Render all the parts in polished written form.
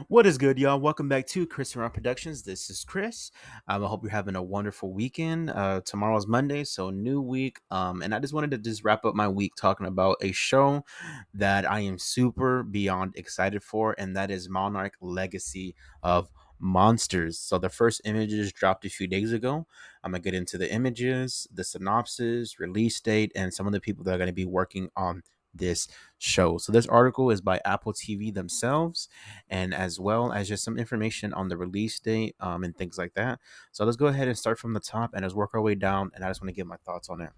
What is good, y'all? Welcome back to Chris Around Productions. This is Chris. I hope you're having a wonderful weekend. Tomorrow's Monday, so new week. And I just wanted to just wrap up my week talking about a show that I am super beyond excited for, and that is Monarch Legacy of Monsters. So the first images dropped a few days ago. I'm gonna get into the images, the synopsis, release date, and some of the people that are going to be working on this show. So this article is by Apple TV themselves, and as well as just some information on the release date and things like that. So let's go ahead and start from the top and let's work our way down. And I just want to give my thoughts on it.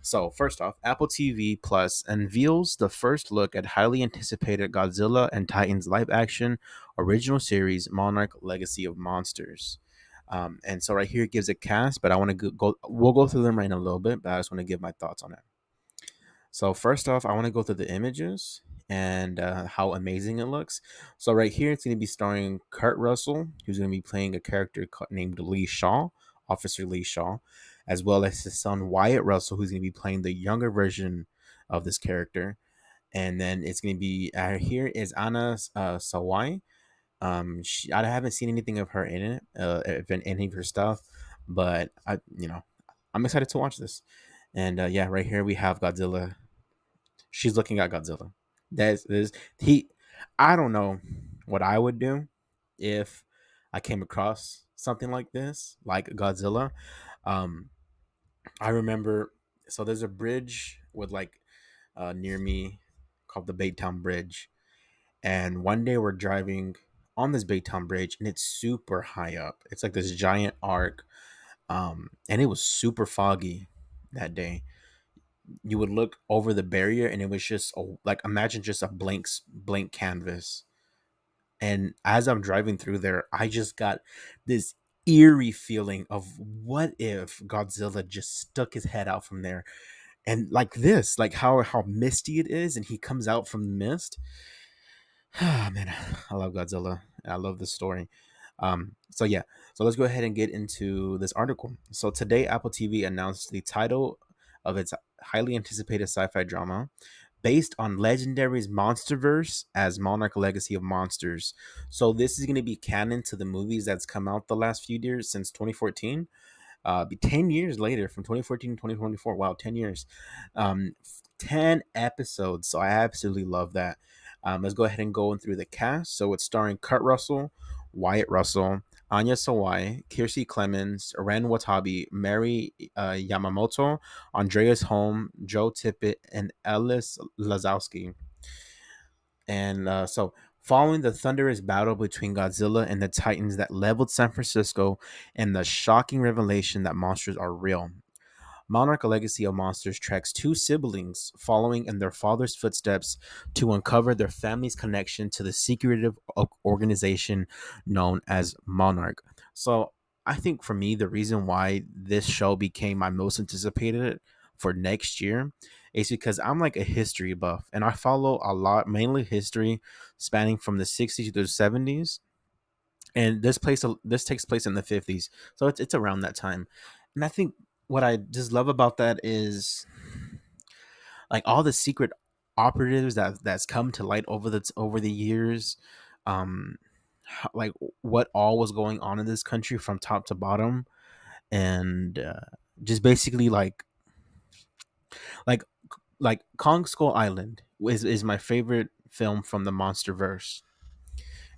So first off, Apple TV Plus unveils the first look at highly anticipated Godzilla and Titans live action original series Monarch Legacy of Monsters. And so right here it gives a cast, but I want to we'll go through them right in a little bit, but I just want to give my thoughts on it. So first off, I want to go through the images and how amazing it looks. So right here, it's going to be starring Kurt Russell, who's going to be playing a character named Lee Shaw, Officer Lee Shaw, as well as his son Wyatt Russell, who's going to be playing the younger version of this character. And then it's going to be here is Anna Sawai. I haven't seen anything of her in it, in any of her stuff, but I'm excited to watch this. And yeah, right here we have Godzilla. She's looking at Godzilla. There's he. I don't know what I would do if I came across something like this, like Godzilla. Um, I remember. So there's a bridge with like near me called the Baytown Bridge, and one day we're driving on this Baytown Bridge, and it's super high up. It's like this giant arc, and it was super foggy that day. You would look over the barrier and it was just like imagine just a blank canvas. And as I'm driving through there, I just got this eerie feeling of what if Godzilla just stuck his head out from there, and like this, like how misty it is, and he comes out from the mist. Ah, man, I love Godzilla. I love this story. So yeah, so let's go ahead and get into this article. So today, Apple TV announced the title of its highly anticipated sci-fi drama, based on Legendary's MonsterVerse as Monarch Legacy of Monsters. So this is going to be canon to the movies that's come out the last few years since 2014. Be 10 years later from 2014 to 2024. Wow, 10 years. 10 episodes. So I absolutely love that. Let's go ahead and go through the cast. So it's starring Kurt Russell, Wyatt Russell, Anya Sawai, Kiersey Clemens, Ren Watabe, Mary Yamamoto, Andreas Holm, Joe Tippett, and Ellis Lazowski. And following the thunderous battle between Godzilla and the Titans that leveled San Francisco, and the shocking revelation that monsters are real, Monarch: A Legacy of Monsters tracks two siblings following in their father's footsteps to uncover their family's connection to the secretive organization known as Monarch. So, I think for me, the reason why this show became my most anticipated for next year is because I'm like a history buff and I follow a lot, mainly history spanning from the 60s to the 70s. And this takes place in the 50s, so it's around that time. And I think what I just love about that is like all the secret operatives that's come to light over the years, um like what all was going on in this country from top to bottom. And just basically like Kong Skull Island is my favorite film from the Monsterverse.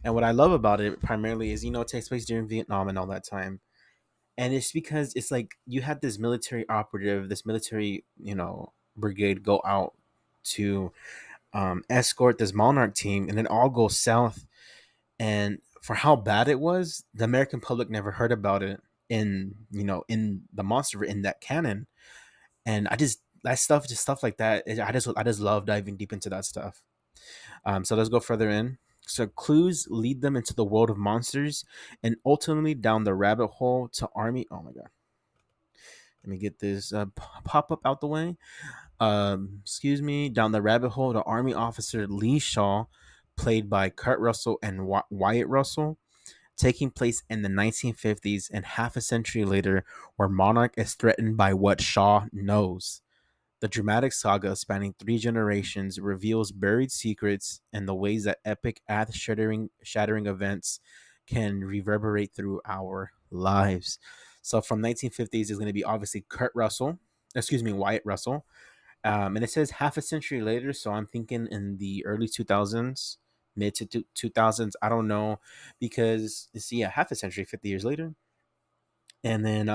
And what I love about it primarily is, it takes place during Vietnam and all that time. And it's because it's like you had this military operative, this military, brigade go out to escort this Monarch team, and then all go south. And for how bad it was, the American public never heard about it in the monster in that canon. And just stuff like that. I just love diving deep into that stuff. So let's go further in. So clues lead them into the world of monsters and ultimately down the rabbit hole to army. Oh my god. Let me get this pop up out the way. Excuse me. Down the rabbit hole to Army Officer Lee Shaw, played by Kurt Russell and Wyatt Russell, taking place in the 1950s and half a century later, where Monarch is threatened by what Shaw knows. The dramatic saga spanning three generations reveals buried secrets and the ways that epic shattering events can reverberate through our lives. So from 1950s is going to be obviously Wyatt Russell. And it says half a century later, so I'm thinking in the early 2000s, mid to 2000s. I don't know, because see, yeah, half a century, 50 years later. And then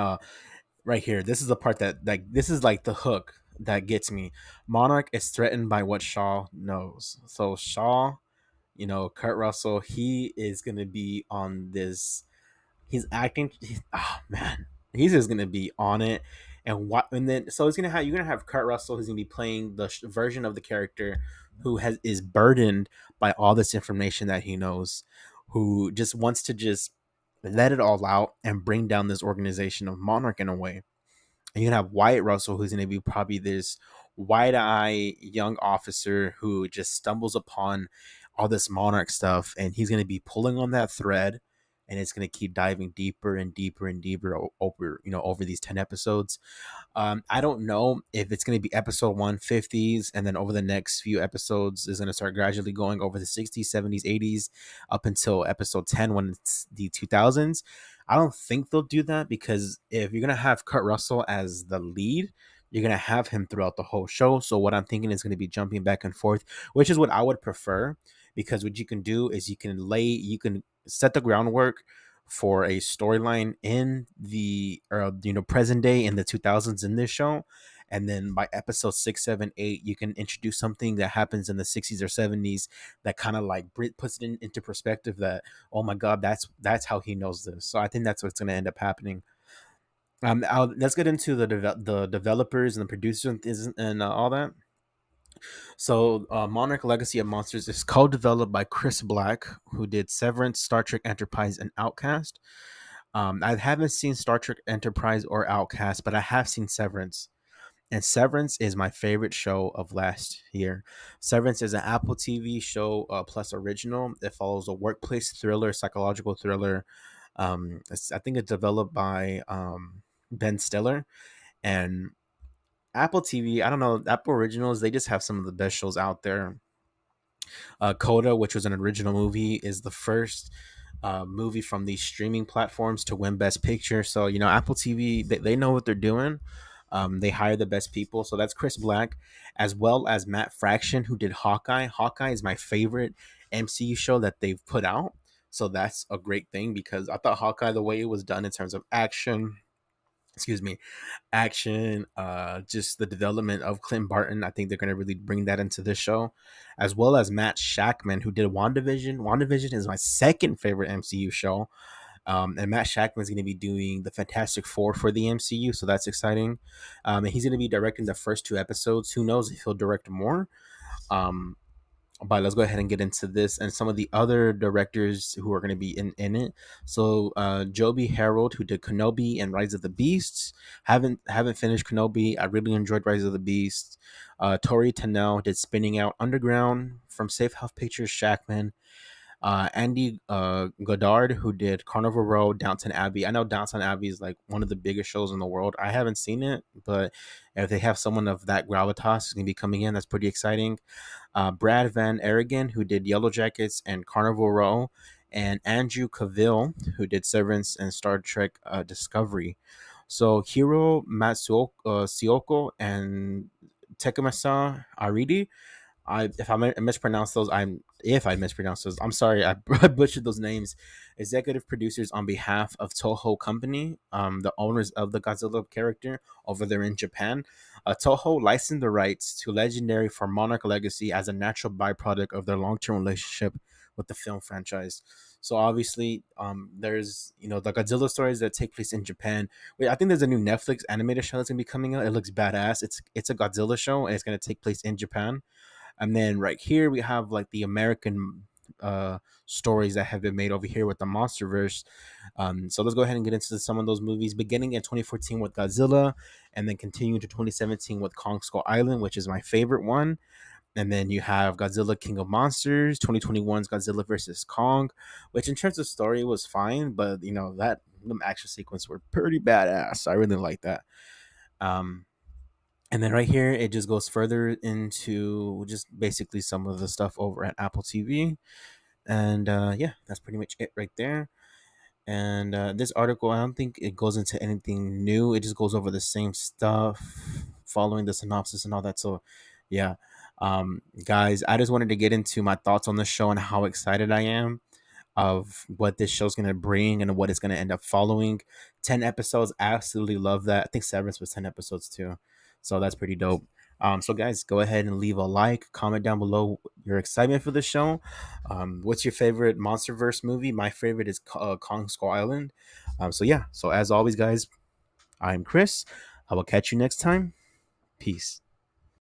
right here, this is the part that, like, this is like the hook that gets me. Monarch is threatened by what Shaw knows. So Shaw, Kurt Russell, he is gonna be on this. He's acting. Oh man, he's just gonna be on it. And what? And then so it's gonna have you're gonna have Kurt Russell, who's gonna be playing the version of the character who has is burdened by all this information that he knows, who just wants to just let it all out and bring down this organization of Monarch in a way. And you can have Wyatt Russell, who's going to be probably this wide-eyed young officer who just stumbles upon all this Monarch stuff, and he's going to be pulling on that thread, and it's going to keep diving deeper and deeper and deeper over over these 10 episodes. I don't know if it's going to be episode 150s, and then over the next few episodes is going to start gradually going over the 60s, 70s, 80s, up until episode 10 when it's the 2000s. I don't think they'll do that, because if you're going to have Kurt Russell as the lead, you're going to have him throughout the whole show. So what I'm thinking is going to be jumping back and forth, which is what I would prefer, because what you can do is you can set the groundwork for a storyline in the present day in the 2000s in this show, and then by episode 6, 7, 8 you can introduce something that happens in the 60s or 70s that kind of like puts it into perspective that, oh my god, that's how he knows this. So I think that's what's going to end up happening. Let's get into the developers and the producers and all that. So, Monarch Legacy of Monsters is co-developed by Chris Black, who did Severance, Star Trek Enterprise, and Outcast. I haven't seen Star Trek Enterprise or Outcast, but I have seen Severance. And Severance is my favorite show of last year. Severance is an Apple TV show plus original. It follows a workplace thriller, psychological thriller. I think it's developed by Ben Stiller. And Apple TV, I don't know, Apple Originals, they just have some of the best shows out there. Coda, which was an original movie, is the first movie from these streaming platforms to win Best Picture. So, Apple TV, they know what they're doing. They hire the best people. So that's Chris Black, as well as Matt Fraction, who did Hawkeye. Hawkeye is my favorite MCU show that they've put out. So that's a great thing, because I thought Hawkeye, the way it was done in terms of excuse me, just the development of Clint Barton. I think they're going to really bring that into this show, as well as Matt Shackman, who did WandaVision. WandaVision is my second favorite MCU show. And Matt Shackman is going to be doing the Fantastic Four for the MCU, so that's exciting. And he's going to be directing the first two episodes. Who knows if he'll direct more? Um, but let's go ahead and get into this and some of the other directors who are going to be in it. So Joby Harold, who did Kenobi and Rise of the Beasts, haven't finished Kenobi. I really enjoyed Rise of the Beasts. Tori Tennell did Spinning Out Underground from Safe House Pictures. Shackman. Andy Goddard, who did Carnival Row, Downton Abbey. I know Downton Abbey is like one of the biggest shows in the world. I haven't seen it, but if they have someone of that gravitas going to be coming in, that's pretty exciting. Brad Van Aragon, who did Yellow Jackets and Carnival Row, and Andrew Cavill, who did Severance and Star Trek Discovery. So Hiro Sioko and Tekamasa Aridi. If I mispronounce those, I'm sorry. I butchered those names. Executive producers on behalf of Toho Company, the owners of the Godzilla character over there in Japan. Toho licensed the rights to Legendary for Monarch Legacy as a natural byproduct of their long-term relationship with the film franchise. So obviously, there's the Godzilla stories that take place in Japan. Wait, I think there's a new Netflix animated show that's gonna be coming out. It looks badass. It's a Godzilla show, and it's gonna take place in Japan. And then right here we have like the American stories that have been made over here with the MonsterVerse. So let's go ahead and get into some of those movies, beginning in 2014 with Godzilla, and then continuing to 2017 with Kong Skull Island, which is my favorite one. And then you have Godzilla King of Monsters, 2021's Godzilla versus Kong, which in terms of story was fine, but that the action sequence were pretty badass. I really like that. Um, And then right here, it just goes further into just basically some of the stuff over at Apple TV. And yeah, that's pretty much it right there. And this article, I don't think it goes into anything new. It just goes over the same stuff, following the synopsis and all that. So, yeah, guys, I just wanted to get into my thoughts on the show and how excited I am of what this show's gonna bring and what it's gonna end up following. 10 episodes, absolutely love that. I think Severance was 10 episodes too, so that's pretty dope. So guys, go ahead and leave a like, comment down below your excitement for the show. What's your favorite MonsterVerse movie? My favorite is Kong Skull Island. So yeah, so as always, guys, I'm Chris. I will catch you next time. Peace.